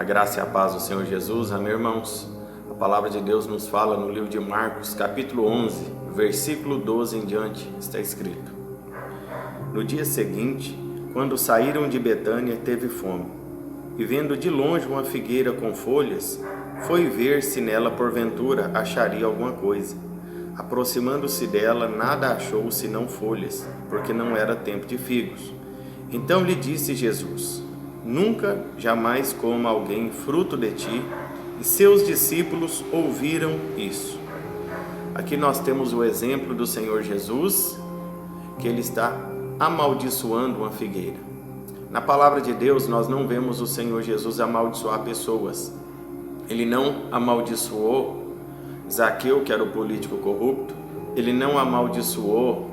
graça e a paz do Senhor Jesus. Amém, irmãos? A palavra de Deus nos fala no livro de Marcos, capítulo 11, versículo 12 em diante, está escrito: No dia seguinte, quando saíram de Betânia, teve fome, e vendo de longe uma figueira com folhas, foi ver se nela porventura acharia alguma coisa. Aproximando-se dela, nada achou senão folhas, porque não era tempo de figos. Então lhe disse Jesus: Nunca, jamais coma alguém fruto de ti. E seus discípulos ouviram isso. Aqui nós temos o exemplo do Senhor Jesus, que ele está amaldiçoando uma figueira. Na palavra de Deus, nós não vemos o Senhor Jesus amaldiçoar pessoas. Ele não amaldiçoou Zaqueu, que era o político corrupto. Ele não amaldiçoou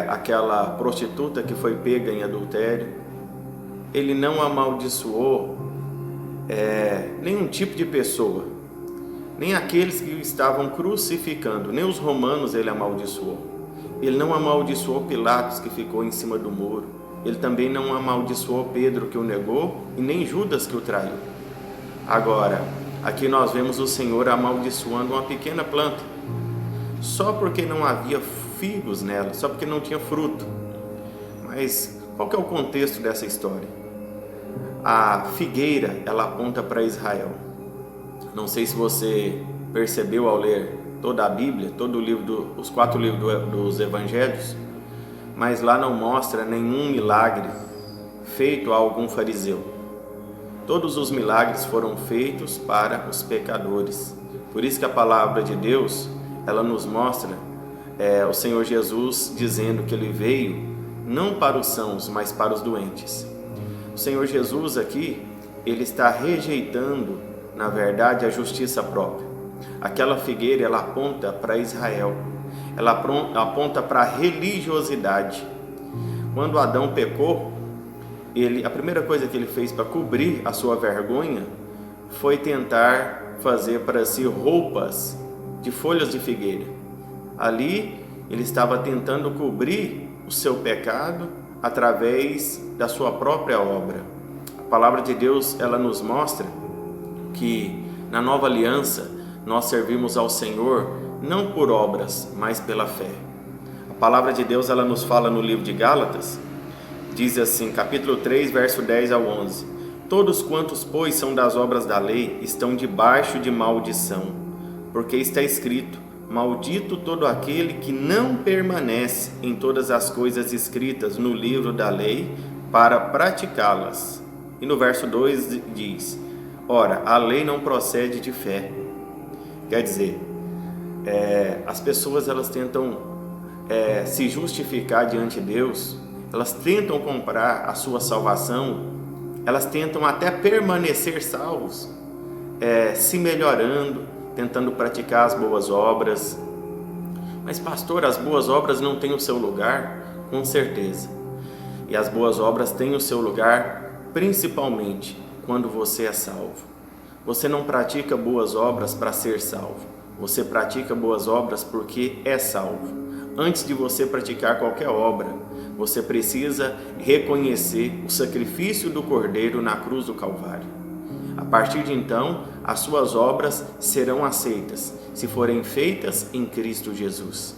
aquela prostituta que foi pega em adultério. Ele não amaldiçoou nenhum tipo de pessoa, nem aqueles que estavam crucificando, nem os romanos ele amaldiçoou. Ele não amaldiçoou Pilatos, que ficou em cima do muro. Ele também não amaldiçoou Pedro, que o negou, e nem Judas, que o traiu. Agora, aqui nós vemos o Senhor amaldiçoando uma pequena planta, só porque não havia figos nela, só porque não tinha fruto. Mas qual que é o contexto dessa história? A figueira, ela aponta para Israel. Não sei se você percebeu ao ler toda a Bíblia, todo o livro os 4 livros dos Evangelhos, mas lá não mostra nenhum milagre feito a algum fariseu. Todos os milagres foram feitos para os pecadores. Por isso que a palavra de Deus, ela nos mostra o Senhor Jesus dizendo que ele veio não para os sãos, mas para os doentes. O Senhor Jesus aqui, ele está rejeitando, na verdade, a justiça própria. Aquela figueira, ela aponta para Israel, ela aponta para a religiosidade. Quando Adão pecou, a primeira coisa que ele fez para cobrir a sua vergonha foi tentar fazer para si roupas de folhas de figueira. Ali ele estava tentando cobrir o seu pecado através da sua própria obra. A palavra de Deus, ela nos mostra que na nova aliança nós servimos ao Senhor não por obras, mas pela fé. A palavra de Deus, ela nos fala no livro de Gálatas, diz assim, capítulo 3, verso 10 ao 11: Todos quantos, pois, são das obras da lei, estão debaixo de maldição, porque está escrito: Maldito todo aquele que não permanece em todas as coisas escritas no livro da lei para praticá-las. E no verso 2 diz: Ora, a lei não procede de fé. Quer dizer, as pessoas elas tentam se justificar diante de Deus, elas tentam comprar a sua salvação, elas tentam até permanecer salvos, se melhorando, tentando praticar as boas obras. Mas pastor, as boas obras não têm o seu lugar? Com certeza. E as boas obras têm o seu lugar principalmente quando você é salvo. Você não pratica boas obras para ser salvo. Você pratica boas obras porque é salvo. Antes de você praticar qualquer obra, você precisa reconhecer o sacrifício do Cordeiro na cruz do Calvário. A partir de então, as suas obras serão aceitas, se forem feitas em Cristo Jesus.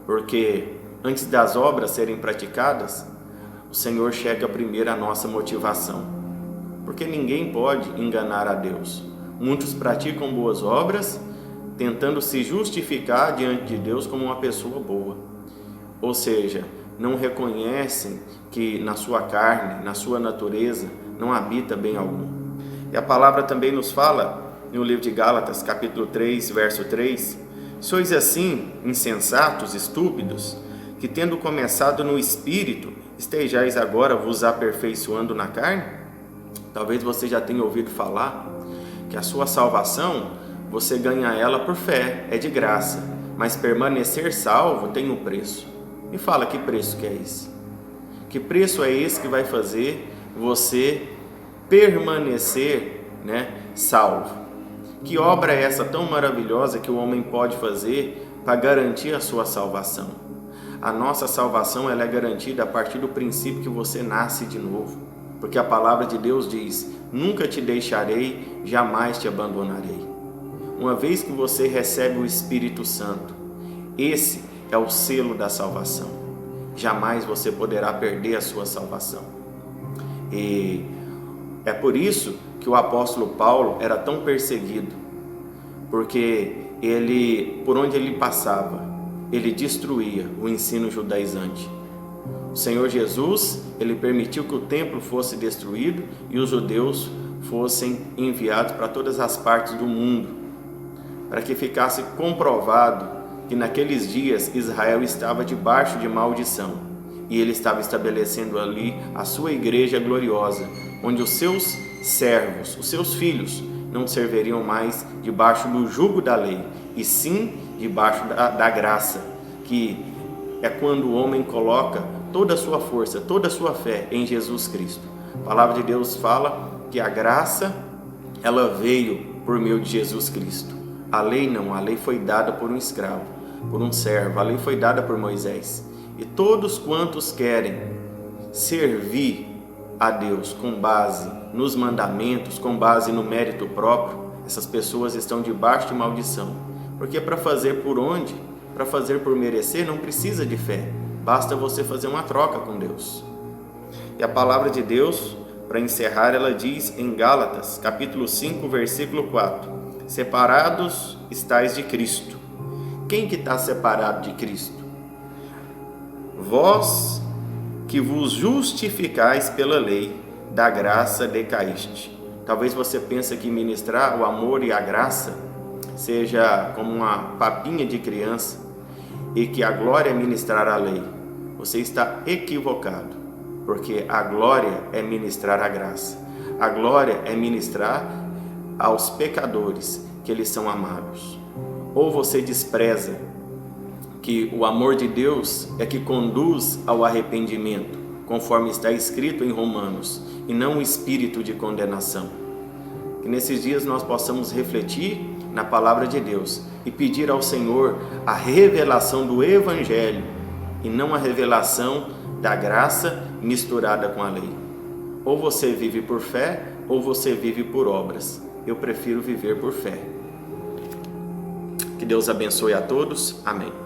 Porque antes das obras serem praticadas, o Senhor chega primeiro à nossa motivação. Porque ninguém pode enganar a Deus. Muitos praticam boas obras, tentando se justificar diante de Deus como uma pessoa boa. Ou seja, não reconhecem que na sua carne, na sua natureza, não habita bem algum. E a palavra também nos fala, no livro de Gálatas, capítulo 3, verso 3, Sois assim, insensatos, estúpidos, que tendo começado no Espírito, estejais agora vos aperfeiçoando na carne? Talvez você já tenha ouvido falar que a sua salvação, você ganha ela por fé, é de graça, mas permanecer salvo tem um preço. Me fala, que preço que é esse? Que preço é esse que vai fazer você permanecer, salvo? Que obra é essa tão maravilhosa que o homem pode fazer para garantir a sua salvação? A nossa salvação ela é garantida a partir do princípio que você nasce de novo. porque a palavra de Deus diz: nunca te deixarei, jamais te abandonarei. Uma vez que você recebe o Espírito Santo, esse é o selo da salvação. Jamais você poderá perder a sua salvação. E é por isso que o apóstolo Paulo era tão perseguido, porque por onde ele passava, ele destruía o ensino judaizante. O Senhor Jesus, ele permitiu que o templo fosse destruído e os judeus fossem enviados para todas as partes do mundo, para que ficasse comprovado que naqueles dias Israel estava debaixo de maldição e ele estava estabelecendo ali a sua igreja gloriosa, onde os seus servos, os seus filhos, não serviriam mais debaixo do jugo da lei, e sim debaixo da graça, que é quando o homem coloca toda a sua força, toda a sua fé em Jesus Cristo. A palavra de Deus fala que a graça, ela veio por meio de Jesus Cristo. A lei não, a lei foi dada por um escravo, por um servo, a lei foi dada por Moisés. E todos quantos querem servir a Deus com base nos mandamentos, com base no mérito próprio, essas pessoas estão debaixo de maldição. Porque para fazer por onde? Para fazer por merecer não precisa de fé, basta você fazer uma troca com Deus. E a palavra de Deus, para encerrar, ela diz em Gálatas, capítulo 5, versículo 4: separados estais de Cristo. Quem que está separado de Cristo? Vós que vos justificais pela lei, da graça decaíste. Talvez você pense que ministrar o amor e a graça seja como uma papinha de criança e que a glória é ministrar a lei. Você está equivocado, porque a glória é ministrar a graça. A glória é ministrar aos pecadores que eles são amados. Ou você despreza que o amor de Deus é que conduz ao arrependimento, conforme está escrito em Romanos, e não o espírito de condenação. Que nesses dias nós possamos refletir na palavra de Deus e pedir ao Senhor a revelação do Evangelho e não a revelação da graça misturada com a lei. Ou você vive por fé ou você vive por obras. Eu prefiro viver por fé. Que Deus abençoe a todos. Amém.